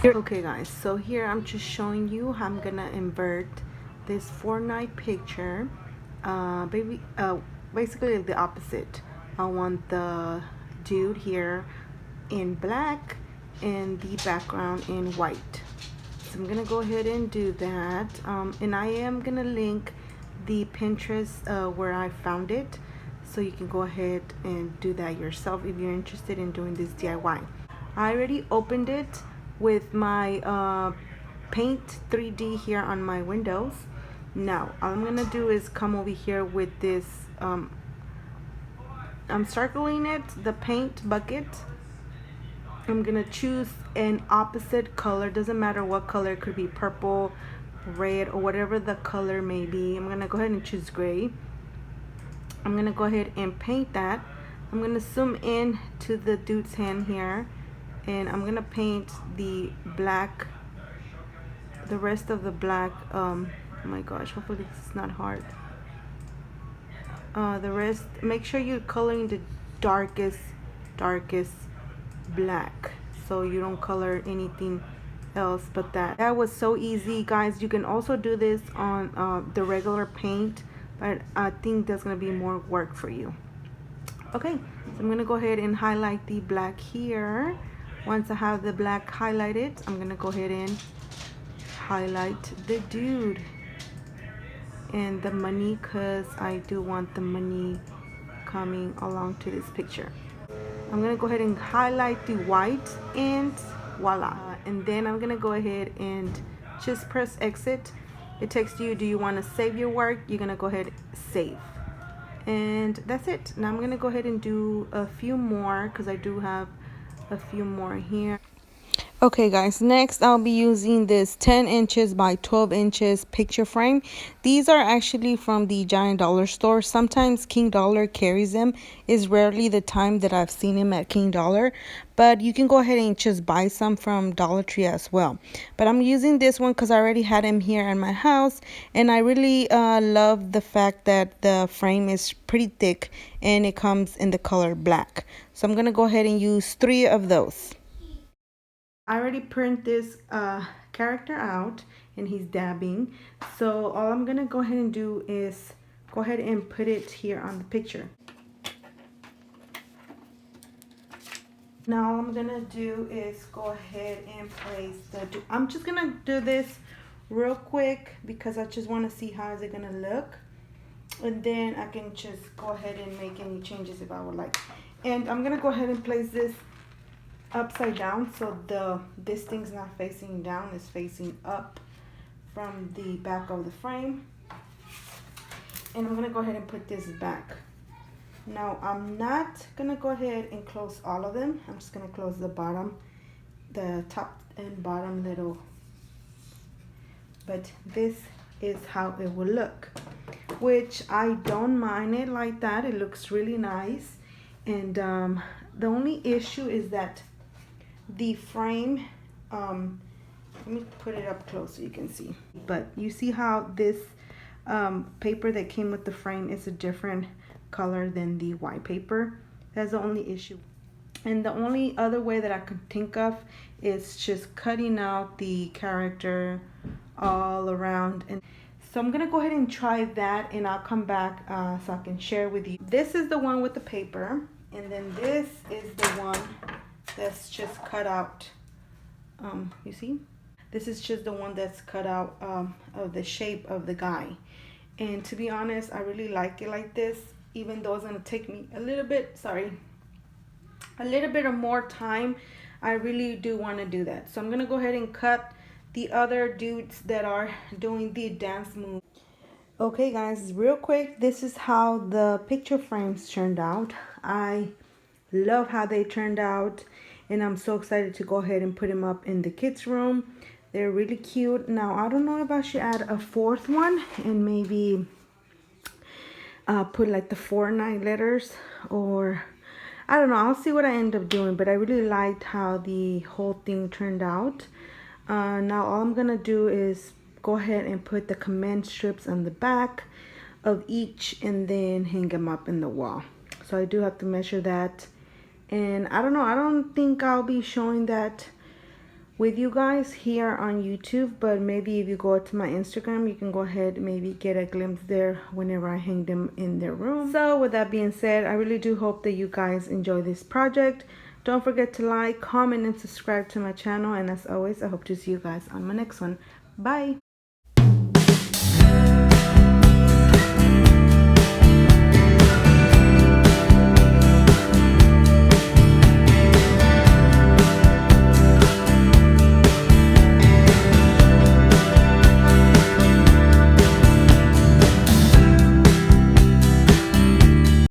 Okay guys, so here I'm just showing you how I'm gonna invert this Fortnite picture. Basically the opposite. I want the dude here in black and the background in white. So I'm gonna go ahead and do that, and I am gonna link the Pinterest where I found it, so you can go ahead and do that yourself if you're interested in doing this DIY. I already opened it with my Paint 3D here on my Windows. Now all I'm gonna do is come over here with this, I'm circling it, the paint bucket. I'm gonna choose an opposite color, doesn't matter what color, it could be purple, red, or whatever the color may be. I'm gonna go ahead and choose gray. I'm gonna go ahead and paint that. I'm gonna zoom in to the dude's hand here, and I'm gonna paint the black, the rest of the black. Oh my gosh, hopefully this is not hard. The rest, make sure you're coloring the darkest black, so you don't color anything else but that. That was so easy, guys. You can also do this on the regular paint, but I think that's gonna be more work for you. Okay, so I'm gonna go ahead and highlight the black here. Once I have the black highlighted, I'm gonna go ahead and highlight the dude and the money, because I do want the money coming along to this picture. I'm gonna go ahead and highlight the white, and voila. And then I'm gonna go ahead and just press exit. It texts you, do you want to save your work? You're gonna go ahead save, and that's it. Now I'm gonna go ahead and do a few more, because I do have a few more here. Okay guys, next I'll be using this 10 inches by 12 inches picture frame. These are actually from the Giant Dollar store. Sometimes King Dollar carries them. It's rarely the time that I've seen him at King Dollar, but you can go ahead and just buy some from Dollar Tree as well. But I'm using this one because I already had him here at my house, and I really love the fact that the frame is pretty thick and it comes in the color black. So I'm gonna go ahead and use 3 of those. I already print this character out, and he's dabbing. So all I'm gonna go ahead and do is go ahead and put it here on the picture. Now all I'm gonna do is go ahead and place the, I'm just gonna do this real quick because I just want to see how is it gonna look, and then I can just go ahead and make any changes if I would like. And I'm gonna go ahead and place this upside down, so this thing's not facing down, it's facing up from the back of the frame. And I'm gonna go ahead and put this back. Now I'm not gonna go ahead and close all of them. I'm just gonna close the bottom, the top and bottom little, but this is how it will look, which I don't mind it like that. It looks really nice. And the only issue is that the frame, let me put it up close so you can see, but you see how this paper that came with the frame is a different color than the white paper. That's the only issue. And the only other way that I could think of is just cutting out the character all around. And so I'm gonna go ahead and try that, and I'll come back so I can share with you. This is the one with the paper, and then this is the one that's just cut out. You see, this is just the one that's cut out of the shape of the guy. And to be honest, I really like it like this, even though it's gonna take me a little bit, a little bit of more time. I really do want to do that. So I'm gonna go ahead and cut the other dudes that are doing the dance move. Okay guys, real quick, this is how the picture frames turned out. I love how they turned out, and I'm so excited to go ahead and put them up in the kids room. They're really cute. Now I don't know if I should add a 4th one and maybe put like the Fortnite letters, or I don't know. I'll see what I end up doing, but I really liked how the whole thing turned out. Now all I'm gonna do is go ahead and put the command strips on the back of each, and then hang them up in the wall. So I do have to measure that, and I don't know, I don't think I'll be showing that with you guys here on YouTube, but maybe if you go to my Instagram, you can go ahead and maybe get a glimpse there whenever I hang them in their room. So with that being said, I really do hope that you guys enjoy this project. Don't forget to like, comment, and subscribe to my channel. And as always, I hope to see you guys on my next one. Bye!